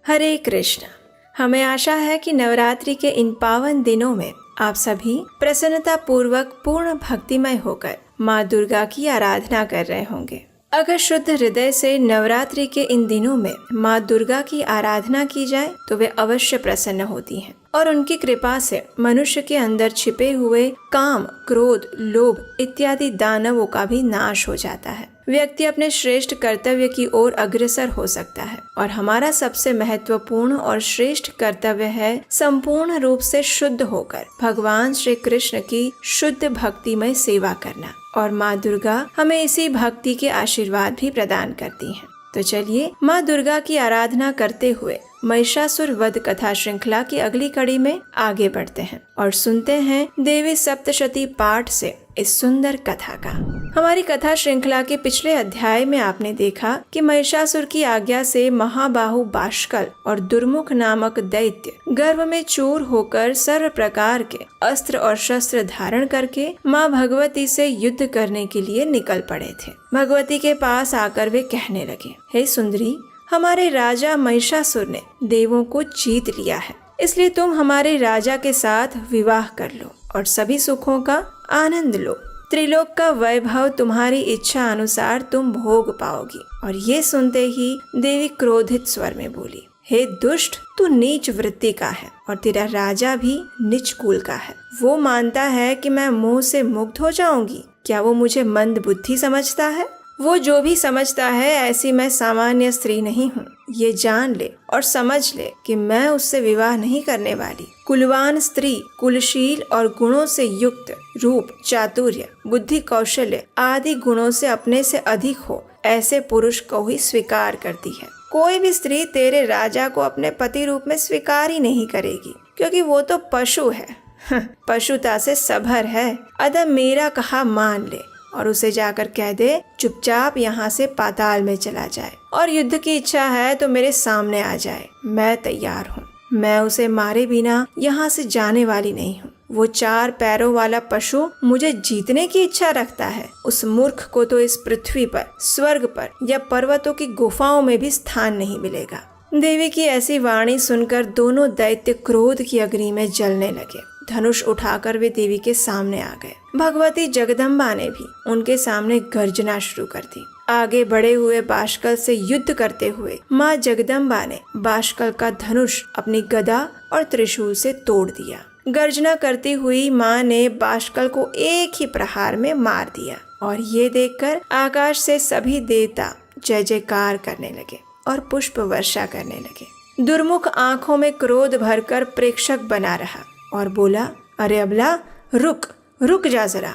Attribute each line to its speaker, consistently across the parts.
Speaker 1: हरे कृष्ण। हमें आशा है कि नवरात्रि के इन पावन दिनों में आप सभी प्रसन्नता पूर्वक पूर्ण भक्तिमय होकर माँ दुर्गा की आराधना कर रहे होंगे। अगर शुद्ध हृदय से नवरात्रि के इन दिनों में माँ दुर्गा की आराधना की जाए तो वे अवश्य प्रसन्न होती हैं और उनकी कृपा से मनुष्य के अंदर छिपे हुए काम, क्रोध, लोभ इत्यादि दानवों का भी नाश हो जाता है। व्यक्ति अपने श्रेष्ठ कर्तव्य की ओर अग्रसर हो सकता है और हमारा सबसे महत्वपूर्ण और श्रेष्ठ कर्तव्य है संपूर्ण रूप से शुद्ध होकर भगवान श्री कृष्ण की शुद्ध भक्तिमय सेवा करना। और माँ दुर्गा हमें इसी भक्ति के आशीर्वाद भी प्रदान करती हैं। तो चलिए माँ दुर्गा की आराधना करते हुए महिषासुर वध कथा श्रृंखला की अगली कड़ी में आगे बढ़ते हैं और सुनते हैं देवी सप्तशती पाठ से इस सुंदर कथा का। हमारी कथा श्रृंखला के पिछले अध्याय में आपने देखा कि महिषासुर की आज्ञा से महाबाहु बाष्कल और दुर्मुख नामक दैत्य गर्भ में चूर होकर सर्व प्रकार के अस्त्र और शस्त्र धारण करके माँ भगवती से युद्ध करने के लिए निकल पड़े थे। भगवती के पास आकर वे कहने लगे, हे सुंदरी, हमारे राजा महिषासुर ने देवों को जीत लिया है, इसलिए तुम हमारे राजा के साथ विवाह कर लो और सभी सुखों का आनंद लो। त्रिलोक का वैभव तुम्हारी इच्छा अनुसार तुम भोग पाओगी। और ये सुनते ही देवी क्रोधित स्वर में बोली, हे दुष्ट, तू नीच वृत्ति का है और तेरा राजा भी नीच कुल का है। वो मानता है कि मैं मोह से मुक्त हो जाऊंगी। क्या वो मुझे मंद बुद्धि समझता है? वो जो भी समझता है, ऐसी मैं सामान्य स्त्री नहीं हूँ। ये जान ले और समझ ले कि मैं उससे विवाह नहीं करने वाली। कुलवान स्त्री कुलशील और गुणों से युक्त, रूप, चातुर्य, बुद्धि, कौशल्य आदि गुणों से अपने से अधिक हो, ऐसे पुरुष को ही स्वीकार करती है। कोई भी स्त्री तेरे राजा को अपने पति रूप में स्वीकार ही नहीं करेगी, क्योंकि वो तो पशु है, पशुता से सभर है। अतः मेरा कहा मान ले और उसे जाकर कह दे चुपचाप यहाँ से पाताल में चला जाए और युद्ध की इच्छा है तो मेरे सामने आ जाए। मैं तैयार हूँ। मैं उसे मारे बिना यहाँ से जाने वाली नहीं हूँ। वो 4 पैरों वाला पशु मुझे जीतने की इच्छा रखता है। उस मूर्ख को तो इस पृथ्वी पर, स्वर्ग पर या पर्वतों की गुफाओं में भी स्थान नहीं मिलेगा। देवी की ऐसी वाणी सुनकर दोनों दैत्य क्रोध की अग्नि में जलने लगे। धनुष उठाकर वे देवी के सामने आ गए। भगवती जगदम्बा ने भी उनके सामने गर्जना शुरू कर दी। आगे बढ़े हुए बाष्कल से युद्ध करते हुए माँ जगदम्बा ने बाष्कल का धनुष अपनी गदा और त्रिशूल से तोड़ दिया। गर्जना करती हुई माँ ने बाष्कल को एक ही प्रहार में मार दिया और ये देखकर आकाश से सभी देवता जय जयकार करने लगे और पुष्प वर्षा करने लगे। दुर्मुख आंखों में क्रोध भरकर प्रेक्षक बना रहा और बोला, अरे अबला, रुक रुक जा जरा।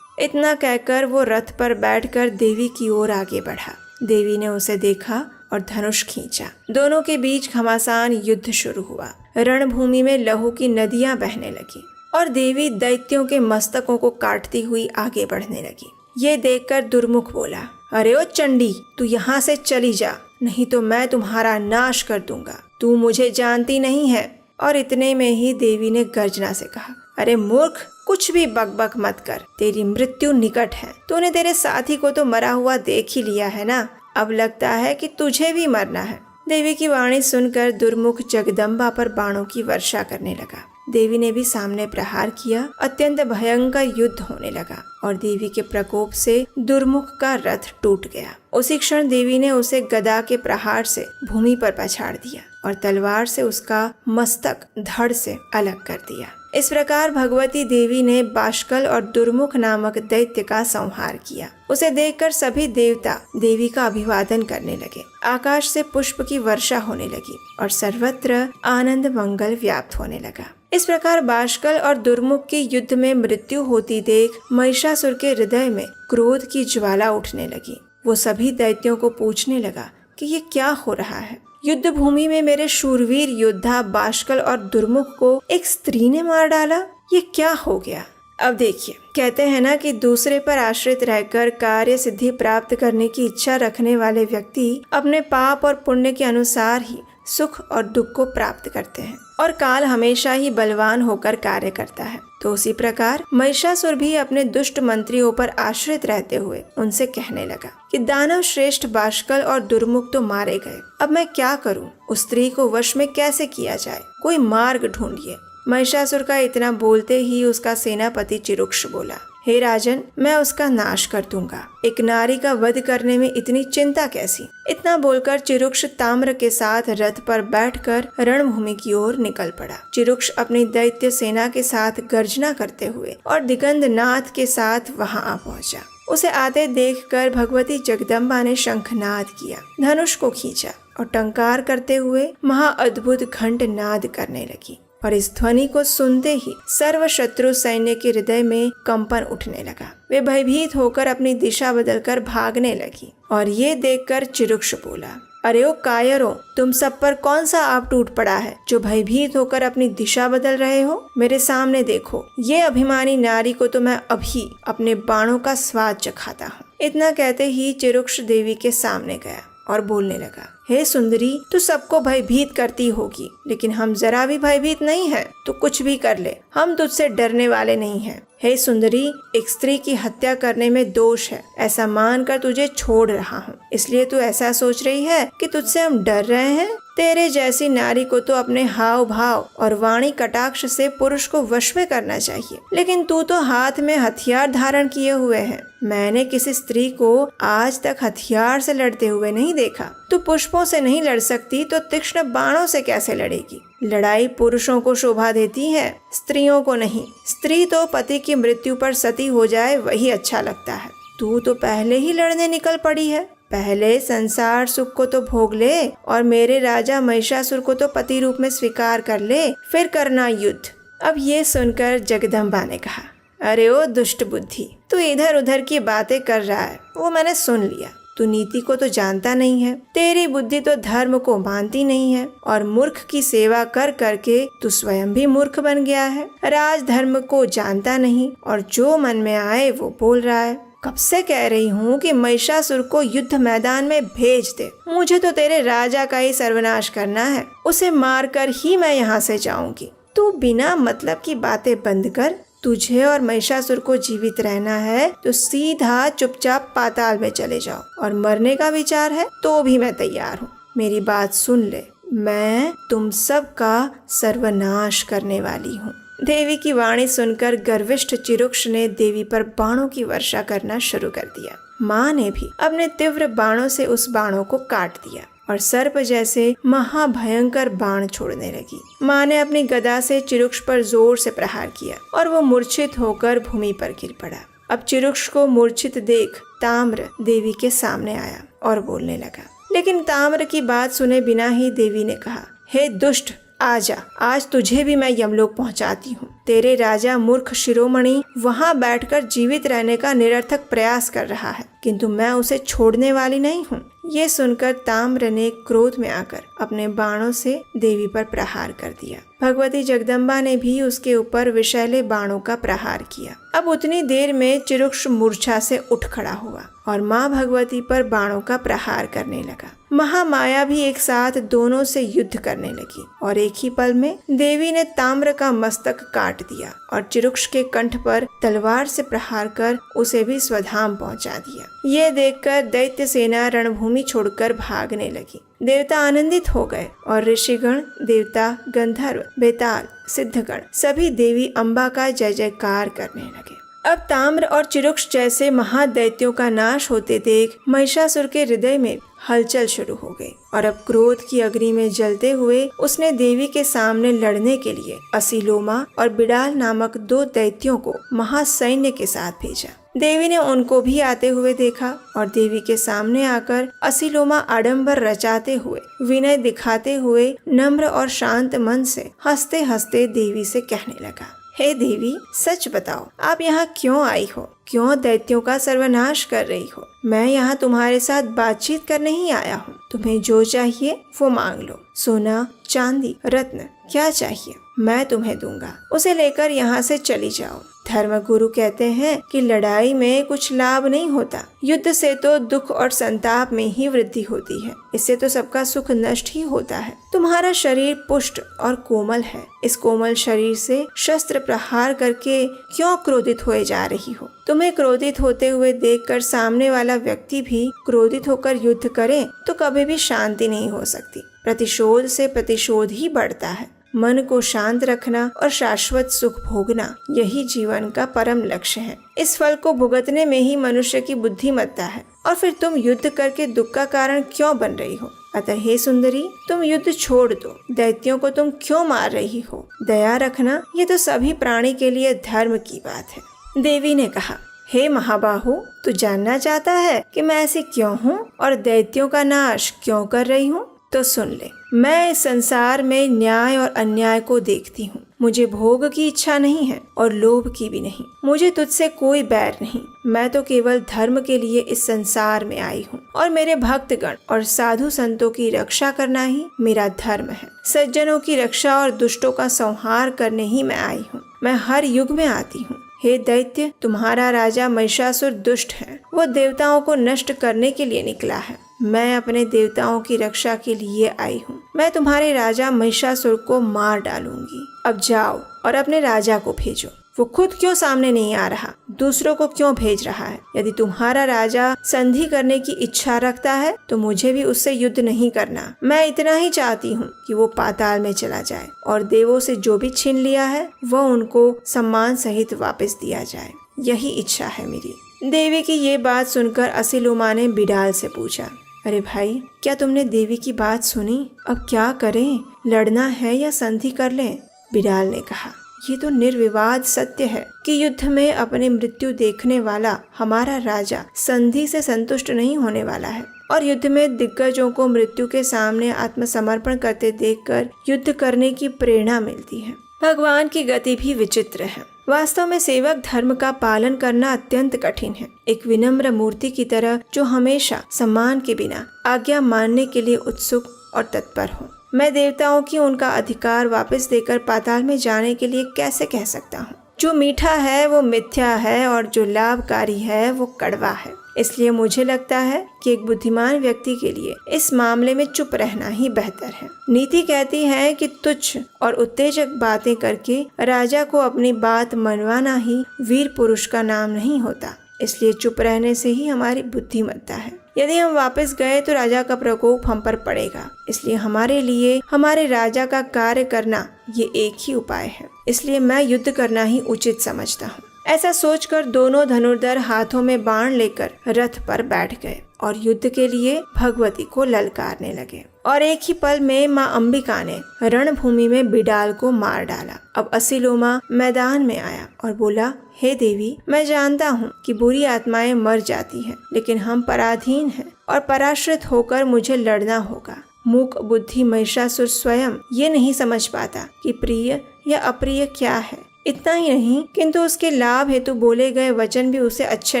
Speaker 1: इतना कहकर वो रथ पर बैठकर देवी की ओर आगे बढ़ा। देवी ने उसे देखा और धनुष खींचा। दोनों के बीच घमासान युद्ध शुरू हुआ। रणभूमि में लहू की नदियां बहने लगी और देवी दैत्यों के मस्तकों को काटती हुई आगे बढ़ने लगी। ये देखकर दुर्मुख बोला, अरे ओ चंडी, तू यहाँ से चली जा, नहीं तो मैं तुम्हारा नाश कर दूंगा। तू मुझे जानती नहीं है। और इतने में ही देवी ने गर्जना से कहा, अरे मूर्ख, कुछ भी बकबक मत कर, तेरी मृत्यु निकट है। तूने तेरे साथी को तो मरा हुआ देख ही लिया है ना, अब लगता है कि तुझे भी मरना है। देवी की वाणी सुनकर दुर्मुख जगदम्बा पर बाणों की वर्षा करने लगा। देवी ने भी सामने प्रहार किया। अत्यंत भयंकर युद्ध होने लगा और देवी के प्रकोप से दुर्मुख का रथ टूट गया। उसी क्षण देवी ने उसे गदा के प्रहार से भूमि पर पछाड़ दिया और तलवार से उसका मस्तक धड़ से अलग कर दिया। इस प्रकार भगवती देवी ने बाष्कल और दुर्मुख नामक दैत्य का संहार किया। उसे देखकर सभी देवता देवी का अभिवादन करने लगे। आकाश से पुष्प की वर्षा होने लगी और सर्वत्र आनंद मंगल व्याप्त होने लगा। इस प्रकार बाष्कल और दुर्मुख के युद्ध में मृत्यु होती देख महिषासुर के हृदय में क्रोध की ज्वाला उठने लगी। वो सभी दैत्यों को पूछने लगा कि ये क्या हो रहा है। युद्ध भूमि में मेरे शूरवीर योद्धा बाष्कल और दुर्मुख को एक स्त्री ने मार डाला, ये क्या हो गया। अब देखिए, कहते हैं ना कि दूसरे पर आश्रित रहकर कार्य सिद्धि प्राप्त करने की इच्छा रखने वाले व्यक्ति अपने पाप और पुण्य के अनुसार ही सुख और दुख को प्राप्त करते हैं और काल हमेशा ही बलवान होकर कार्य करता है। तो उसी प्रकार महिषासुर भी अपने दुष्ट मंत्रियों पर आश्रित रहते हुए उनसे कहने लगा कि दानव श्रेष्ठ बाष्कल और दुर्मुख तो मारे गए, अब मैं क्या करूं? उस स्त्री को वश में कैसे किया जाए? कोई मार्ग ढूंढिए। महिषासुर का इतना बोलते ही उसका सेनापति चिरुक्ष बोला, हे राजन, मैं उसका नाश कर दूंगा। एक नारी का वध करने में इतनी चिंता कैसी? इतना बोलकर चिरुक्ष ताम्र के साथ रथ पर बैठकर रणभूमि की ओर निकल पड़ा। चिरुक्ष अपनी दैत्य सेना के साथ गर्जना करते हुए और दिगंध नाद के साथ वहां आ पहुंचा। उसे आते देखकर भगवती जगदम्बा ने शंखनाद किया, धनुष को खींचा और टंकार करते हुए महाअद्भुत घंट नाद करने लगी। और इस ध्वनि को सुनते ही सर्व शत्रु सैन्य के हृदय में कंपन उठने लगा। वे भयभीत होकर अपनी दिशा बदलकर भागने लगी। और ये देखकर चिरुक्ष बोला, अरे ओ कायरों, तुम सब पर कौन सा आप टूट पड़ा है जो भयभीत होकर अपनी दिशा बदल रहे हो? मेरे सामने देखो, ये अभिमानी नारी को तो मैं अभी अपने बाणों का स्वाद चखाता हूँ। इतना कहते ही चिरुक्ष देवी के सामने गया और बोलने लगा, हे सुंदरी, तू सबको भयभीत करती होगी, लेकिन हम जरा भी भयभीत नहीं हैं। तू कुछ भी कर ले, हम तुझसे डरने वाले नहीं हैं। हे सुंदरी, एक स्त्री की हत्या करने में दोष है, ऐसा मानकर तुझे छोड़ रहा हूँ। इसलिए तू ऐसा सोच रही है कि तुझसे हम डर रहे हैं? तेरे जैसी नारी को तो अपने हाव भाव और वाणी कटाक्ष से पुरुष को वश में करना चाहिए, लेकिन तू तो हाथ में हथियार धारण किए हुए है। मैंने किसी स्त्री को आज तक हथियार से लड़ते हुए नहीं देखा। तू पुष्पों से नहीं लड़ सकती तो तीक्ष्ण बाणों से कैसे लड़ेगी? लड़ाई पुरुषों को शोभा देती है, स्त्रियों को नहीं। स्त्री तो पति की मृत्यु पर सती हो जाए वही अच्छा लगता है। तू तो पहले ही लड़ने निकल पड़ी है। पहले संसार सुख को तो भोग ले और मेरे राजा महिषासुर को तो पति रूप में स्वीकार कर ले, फिर करना युद्ध। अब ये सुनकर जगदम्बा ने कहा, अरे ओ दुष्ट बुद्धि, तू इधर उधर की बातें कर रहा है, वो मैंने सुन लिया। तू नीति को तो जानता नहीं है, तेरी बुद्धि तो धर्म को मानती नहीं है और मूर्ख की सेवा कर करके तू स्वयं भी मूर्ख बन गया है। राज धर्म को जानता नहीं और जो मन में आए वो बोल रहा है। कब से कह रही हूँ कि महिषासुर को युद्ध मैदान में भेज दे। मुझे तो तेरे राजा का ही सर्वनाश करना है, उसे मारकर ही मैं यहाँ से जाऊंगी। तू बिना मतलब की बातें बंद कर। तुझे और महिषासुर को जीवित रहना है तो सीधा चुपचाप पाताल में चले जाओ, और मरने का विचार है तो भी मैं तैयार हूँ। मेरी बात सुन ले, मैं तुम सब का सर्वनाश करने वाली हूँ। देवी की वाणी सुनकर गर्विष्ठ चिरुक्ष ने देवी पर बाणों की वर्षा करना शुरू कर दिया। माँ ने भी अपने तीव्र बाणों से उस बाणों को काट दिया और सर्प जैसे महाभयंकर बाण छोड़ने लगी। माँ ने अपनी गदा से चिरुक्ष पर जोर से प्रहार किया और वो मूर्छित होकर भूमि पर गिर पड़ा। अब चिरुक्ष को मूर्छित देख ताम्र देवी के सामने आया और बोलने लगा, लेकिन ताम्र की बात सुने बिना ही देवी ने कहा, हे दुष्ट, आजा, आज तुझे भी मैं यमलोक पहुंचाती हूँ। तेरे राजा मूर्ख शिरोमणि वहाँ बैठकर जीवित रहने का निरर्थक प्रयास कर रहा है, किंतु मैं उसे छोड़ने वाली नहीं हूँ। ये सुनकर ताम्र ने क्रोध में आकर अपने बाणों से देवी पर प्रहार कर दिया। भगवती जगदम्बा ने भी उसके ऊपर विषैले बाणों का प्रहार किया। अब उतनी देर में चिरुक्ष मूर्छा से उठ खड़ा हुआ और माँ भगवती पर बाणों का प्रहार करने लगा। महामाया भी एक साथ दोनों से युद्ध करने लगी और एक ही पल में देवी ने ताम्र का मस्तक काट दिया और चिरुक्ष के कंठ पर तलवार से प्रहार कर उसे भी स्वधाम पहुंचा दिया। ये देखकर दैत्य सेना रणभूमि छोड़कर भागने लगी। देवता आनंदित हो गए और ऋषिगण, देवता, गंधर्व, बेताल, सिद्धगण सभी देवी अम्बा का जय जयकार करने लगे। अब ताम्र और चिरुक्ष जैसे महादैत्यों का नाश होते देख महिषासुर के हृदय में हलचल शुरू हो गई और अब क्रोध की अग्नि में जलते हुए उसने देवी के सामने लड़ने के लिए असीलोमा और बिडाल नामक 2 दैत्यों को महासैन्य के साथ भेजा। देवी ने उनको भी आते हुए देखा और देवी के सामने आकर असीलोमा आडंबर रचाते हुए, विनय दिखाते हुए, नम्र और शांत मन से हंसते हंसते देवी से कहने लगा, हे देवी, सच बताओ, आप यहाँ क्यों आई हो? क्यों दैत्यों का सर्वनाश कर रही हो? मैं यहाँ तुम्हारे साथ बातचीत करने ही आया हूँ। तुम्हें जो चाहिए वो मांग लो, सोना, चांदी, रत्न, क्या चाहिए मैं तुम्हें दूंगा, उसे लेकर यहाँ से चली जाओ। धर्मगुरु कहते हैं कि लड़ाई में कुछ लाभ नहीं होता, युद्ध से तो दुख और संताप में ही वृद्धि होती है, इससे तो सबका सुख नष्ट ही होता है। तुम्हारा शरीर पुष्ट और कोमल है, इस कोमल शरीर से शस्त्र प्रहार करके क्यों क्रोधित हुए जा रही हो? तुम्हें क्रोधित होते हुए देखकर सामने वाला व्यक्ति भी क्रोधित होकर युद्ध करे तो कभी भी शांति नहीं हो सकती। प्रतिशोध से प्रतिशोध ही बढ़ता है। मन को शांत रखना और शाश्वत सुख भोगना, यही जीवन का परम लक्ष्य है। इस फल को भुगतने में ही मनुष्य की बुद्धिमत्ता है। और फिर तुम युद्ध करके दुख का कारण क्यों बन रही हो? अतः हे सुंदरी, तुम युद्ध छोड़ दो। दैत्यों को तुम क्यों मार रही हो? दया रखना, ये तो सभी प्राणी के लिए धर्म की बात है। देवी ने कहा, हे महाबाहु, तू जानना चाहता है कि मैं ऐसी क्यों हूँ और दैत्यों का नाश क्यों कर रही हूँ? तो सुन ले। मैं इस संसार में न्याय और अन्याय को देखती हूँ। मुझे भोग की इच्छा नहीं है और लोभ की भी नहीं। मुझे तुझसे कोई बैर नहीं। मैं तो केवल धर्म के लिए इस संसार में आई हूँ और मेरे भक्तगण और साधु संतों की रक्षा करना ही मेरा धर्म है। सज्जनों की रक्षा और दुष्टों का संहार करने ही मैं आई हूँ। मैं हर युग में आती हूँ। हे दैत्य, तुम्हारा राजा महिषासुर दुष्ट है। वो देवताओं को नष्ट करने के लिए निकला है। मैं अपने देवताओं की रक्षा के लिए आई हूँ। मैं तुम्हारे राजा महिषासुर को मार डालूंगी। अब जाओ और अपने राजा को भेजो। वो खुद क्यों सामने नहीं आ रहा? दूसरों को क्यों भेज रहा है? यदि तुम्हारा राजा संधि करने की इच्छा रखता है तो मुझे भी उससे युद्ध नहीं करना। मैं इतना ही चाहती हूँ कि वो पाताल में चला जाए और देवों से जो भी छीन लिया है वह उनको सम्मान सहित वापस दिया जाए। यही इच्छा है मेरी। देवी की ये बात सुनकर असीलुमा ने बिडाल से पूछा, अरे भाई, क्या तुमने देवी की बात सुनी? अब क्या करें? लड़ना है या संधि कर लें? बिडाल ने कहा, ये तो निर्विवाद सत्य है कि युद्ध में अपनी मृत्यु देखने वाला हमारा राजा संधि से संतुष्ट नहीं होने वाला है और युद्ध में दिग्गजों को मृत्यु के सामने आत्मसमर्पण करते देखकर युद्ध करने की प्रेरणा मिलती है। भगवान की गति भी विचित्र है। वास्तव में सेवक धर्म का पालन करना अत्यंत कठिन है। एक विनम्र मूर्ति की तरह जो हमेशा सम्मान के बिना आज्ञा मानने के लिए उत्सुक और तत्पर हो। मैं देवताओं की उनका अधिकार वापस देकर पाताल में जाने के लिए कैसे कह सकता हूँ? जो मीठा है वो मिथ्या है और जो लाभकारी है वो कड़वा है। इसलिए मुझे लगता है कि एक बुद्धिमान व्यक्ति के लिए इस मामले में चुप रहना ही बेहतर है। नीति कहती है कि तुच्छ और उत्तेजक बातें करके राजा को अपनी बात मनवाना ही वीर पुरुष का नाम नहीं होता। इसलिए चुप रहने से ही हमारी बुद्धिमत्ता है। यदि हम वापस गए तो राजा का प्रकोप हम पर पड़ेगा। इसलिए हमारे लिए हमारे राजा का कार्य करना ये एक ही उपाय है। इसलिए मैं युद्ध करना ही उचित समझता हूँ। ऐसा सोचकर दोनों धनुर्धर हाथों में बाण लेकर रथ पर बैठ गए और युद्ध के लिए भगवती को ललकारने लगे। और एक ही पल में माँ अंबिका ने रणभूमि में बिडाल को मार डाला। अब असीलोमा मैदान में आया और बोला, हे देवी, मैं जानता हूँ कि बुरी आत्माएं मर जाती हैं, लेकिन हम पराधीन हैं और पराश्रित होकर मुझे लड़ना होगा। मूक बुद्धि महिषासुर स्वयं ये नहीं समझ पाता कि प्रिय या अप्रिय क्या है। इतना ही नहीं किंतु उसके लाभ हेतु बोले गए वचन भी उसे अच्छे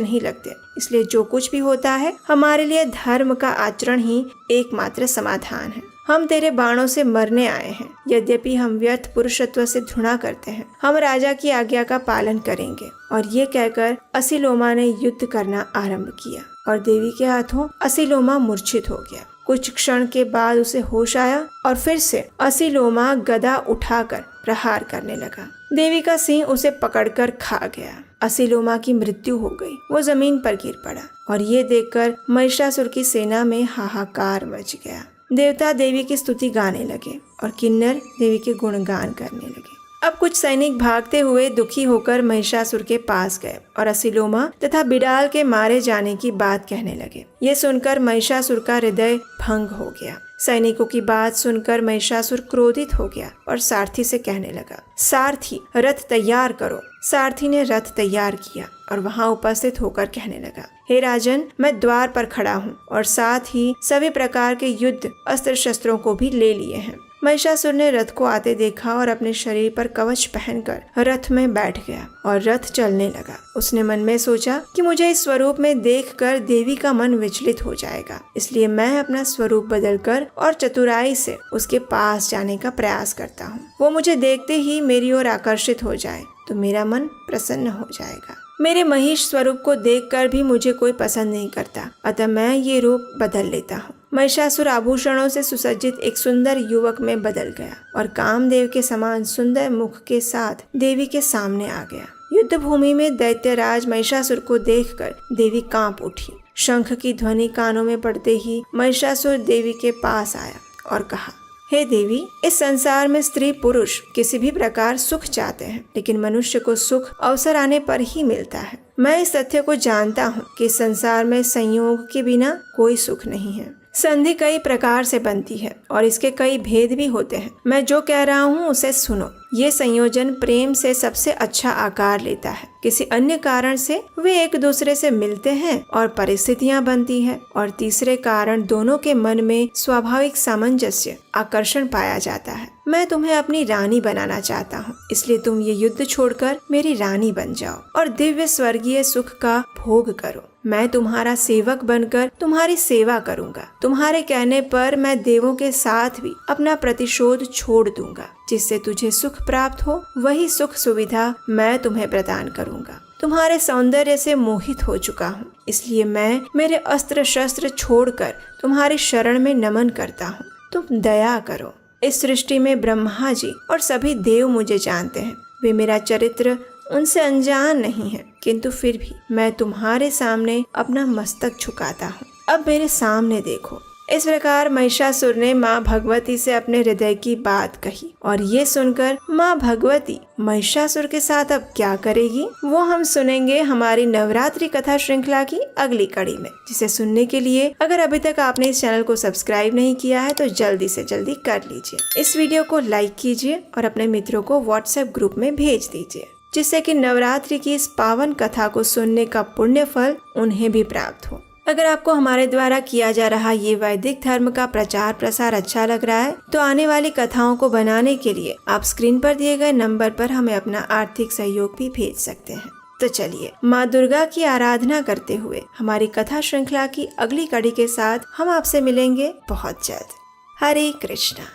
Speaker 1: नहीं लगते। इसलिए जो कुछ भी होता है हमारे लिए धर्म का आचरण ही एकमात्र समाधान है। हम तेरे बाणों से मरने आए हैं। यद्यपि हम व्यर्थ पुरुषत्व से घृणा करते हैं, हम राजा की आज्ञा का पालन करेंगे। और ये कहकर असीलोमा ने युद्ध करना आरंभ किया और देवी के हाथों असीलोमा मूर्छित हो गया। कुछ क्षण के बाद उसे होश आया और फिर से असीलोमा गदा उठाकर प्रहार करने लगा। देवी का सिंह उसे पकड़कर खा गया। असीलोमा की मृत्यु हो गई। वो जमीन पर गिर पड़ा और ये देखकर महिषासुर की सेना में हाहाकार मच गया। देवता देवी की स्तुति गाने लगे और किन्नर देवी के गुणगान करने लगे। अब कुछ सैनिक भागते हुए दुखी होकर महिषासुर के पास गए और असीलोमा तथा बिडाल के मारे जाने की बात कहने लगे। ये सुनकर महिषासुर का हृदय भंग हो गया। सैनिकों की बात सुनकर महिषासुर क्रोधित हो गया और सारथी से कहने लगा, सारथी, रथ तैयार करो। सारथी ने रथ तैयार किया और वहां उपस्थित होकर कहने लगा, हे राजन, मैं द्वार पर खड़ा हूँ और साथ ही सभी प्रकार के युद्ध अस्त्र शस्त्रों को भी ले लिए हैं। महिषासुर ने रथ को आते देखा और अपने शरीर पर कवच पहनकर रथ में बैठ गया और रथ चलने लगा। उसने मन में सोचा कि मुझे इस स्वरूप में देखकर देवी का मन विचलित हो जाएगा, इसलिए मैं अपना स्वरूप बदलकर और चतुराई से उसके पास जाने का प्रयास करता हूँ। वो मुझे देखते ही मेरी ओर आकर्षित हो जाए तो मेरा मन प्रसन्न हो जाएगा। मेरे महिष स्वरूप को देखकर भी मुझे कोई पसंद नहीं करता, अतः मैं ये रूप बदल लेता हूँ। महिषासुर आभूषणों से सुसज्जित एक सुंदर युवक में बदल गया और कामदेव के समान सुंदर मुख के साथ देवी के सामने आ गया। युद्ध भूमि में दैत्यराज महिषासुर को देखकर देवी कांप उठी। शंख की ध्वनि कानों में पड़ते ही महिषासुर देवी के पास आया और कहा, हे देवी, इस संसार में स्त्री पुरुष किसी भी प्रकार सुख चाहते हैं, लेकिन मनुष्य को सुख अवसर आने पर ही मिलता है। मैं इस तथ्य को जानता हूँ कि संसार में संयोग के बिना कोई सुख नहीं है। संधि कई प्रकार से बनती है और इसके कई भेद भी होते हैं। मैं जो कह रहा हूँ उसे सुनो। ये संयोजन प्रेम से सबसे अच्छा आकार लेता है। किसी अन्य कारण से वे एक दूसरे से मिलते हैं और परिस्थितियाँ बनती है, और तीसरे कारण दोनों के मन में स्वाभाविक सामंजस्य, आकर्षण पाया जाता है। मैं तुम्हें अपनी रानी बनाना चाहता हूँ, इसलिए तुम ये युद्ध छोड़कर मेरी रानी बन जाओ और दिव्य स्वर्गीय सुख का भोग करो। मैं तुम्हारा सेवक बनकर तुम्हारी सेवा करूंगा। तुम्हारे कहने पर मैं देवों के साथ भी अपना प्रतिशोध छोड़ दूंगा। जिससे तुझे सुख प्राप्त हो वही सुख सुविधा मैं तुम्हें प्रदान करूंगा। तुम्हारे सौंदर्य से मोहित हो चुका हूँ, इसलिए मैं मेरे अस्त्र शस्त्र छोड़कर तुम्हारी शरण में नमन करता हूँ। तुम दया करो। इस सृष्टि में ब्रह्मा जी और सभी देव मुझे जानते हैं। वे मेरा चरित्र उनसे अनजान नहीं है, किंतु फिर भी मैं तुम्हारे सामने अपना मस्तक झुकाता हूँ। अब मेरे सामने देखो। इस प्रकार महिषासुर ने माँ भगवती से अपने हृदय की बात कही, और ये सुनकर माँ भगवती महिषासुर के साथ अब क्या करेगी वो हम सुनेंगे हमारी नवरात्रि कथा श्रृंखला की अगली कड़ी में, जिसे सुनने के लिए अगर अभी तक आपने इस चैनल को सब्सक्राइब नहीं किया है तो जल्दी से जल्दी कर लीजिए। इस वीडियो को लाइक कीजिए और अपने मित्रों को व्हाट्सएप ग्रुप में भेज दीजिए, जिससे कि नवरात्रि की इस पावन कथा को सुनने का पुण्य फल उन्हें भी प्राप्त हो। अगर आपको हमारे द्वारा किया जा रहा ये वैदिक धर्म का प्रचार प्रसार अच्छा लग रहा है तो आने वाली कथाओं को बनाने के लिए आप स्क्रीन पर दिए गए नंबर पर हमें अपना आर्थिक सहयोग भी भेज सकते हैं। तो चलिए माँ दुर्गा की आराधना करते हुए हमारी कथा श्रृंखला की अगली कड़ी के साथ हम आपसे मिलेंगे बहुत जल्द। हरे कृष्णा।